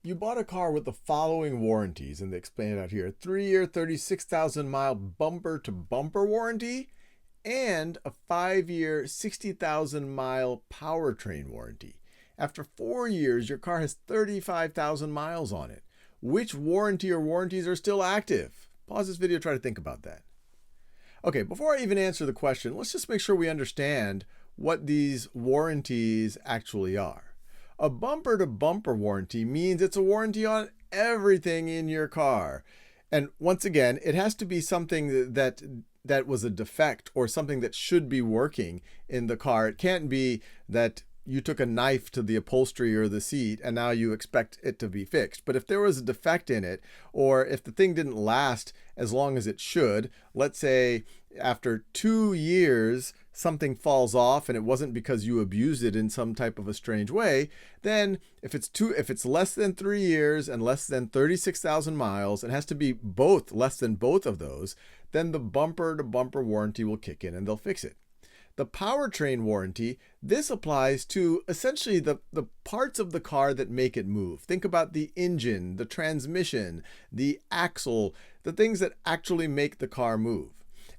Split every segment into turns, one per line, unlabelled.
You bought a car with the following warranties, and they explain it out here: 3-year, 36,000 mile bumper to bumper warranty, and a 5-year, 60,000 mile powertrain warranty. After 4 years, your car has 35,000 miles on it. Which warranty or warranties are still active? Pause this video, try to think about that. Okay, before I even answer the question, let's just make sure we understand what these warranties actually are. A bumper to bumper warranty means it's a warranty on everything in your car. And once again, it has to be something that was a defect or something that should be working in the car. It can't be that you took a knife to the upholstery or the seat and now you expect it to be fixed. But if there was a defect in it, or if the thing didn't last as long as it should, let's say after 2 years something falls off and it wasn't because you abused it in some type of a strange way, then if it's less than 3 years and less than 36,000 miles, it has to be both less than both of those, then the bumper to bumper warranty will kick in and they'll fix it. The powertrain warranty, this applies to essentially the parts of the car that make it move. Think about the engine, the transmission, the axle, the things that actually make the car move.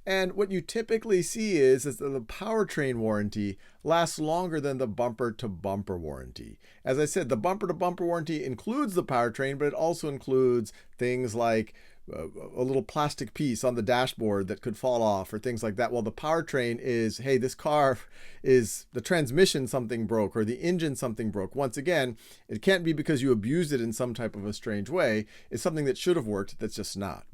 And what you typically see is that the powertrain warranty lasts longer than the bumper to bumper warranty. As I said, the bumper to bumper warranty includes the powertrain, but it also includes things like a little plastic piece on the dashboard that could fall off or things like that. Well, the powertrain is, hey, this car is the transmission something broke or the engine something broke. Once again, it can't be because you abused it in some type of a strange way. It's something that should have worked that's just not.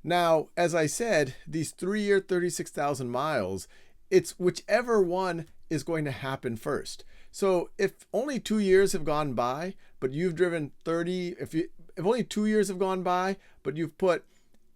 Now, as I said, these 3-year, 36,000 miles, it's whichever one is going to happen first. So if only 2 years have gone by, but you've driven if only 2 years have gone by, but you've put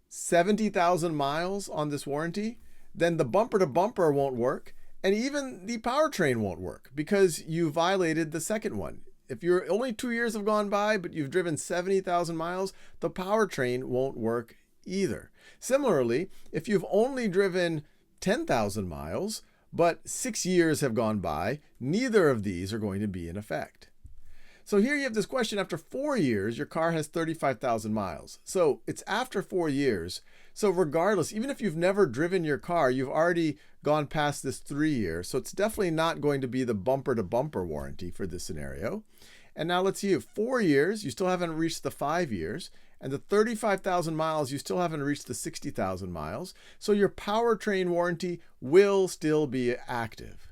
70,000 miles on this warranty, then the bumper to bumper won't work. And even the powertrain won't work because you violated the second one. If you're only 2 years have gone by, but you've driven 70,000 miles, the powertrain won't work either. Similarly, if you've only driven 10,000 miles, but 6 years have gone by, neither of these are going to be in effect. So here you have this question: after 4 years, your car has 35,000 miles. So it's after 4 years. So regardless, even if you've never driven your car, you've already gone past this 3 year. So it's definitely not going to be the bumper to bumper warranty for this scenario. And now let's see, 4 years, you still haven't reached the 5 years. And the 35,000 miles, you still haven't reached the 60,000 miles. So your powertrain warranty will still be active.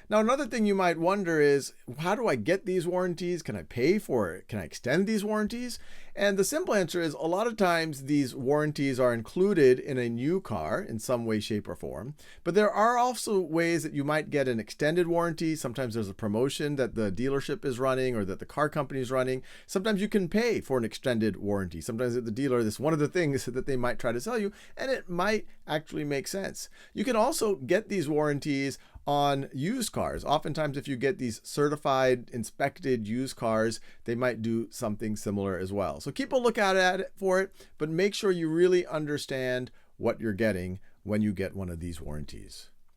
Now, another thing you might wonder is, how do I get these warranties? Can I pay for it? Can I extend these warranties? And the simple answer is, a lot of times these warranties are included in a new car in some way, shape, or form. But there are also ways that you might get an extended warranty. Sometimes there's a promotion that the dealership is running or that the car company is running. Sometimes you can pay for an extended warranty. Sometimes at the dealer, this is one of the things that they might try to sell you, and it might actually make sense. You can also get these warranties on used cars. Oftentimes, if you get these certified, inspected used cars, they might do something similar as well. So keep a lookout at it for it, but make sure you really understand what you're getting when you get one of these warranties.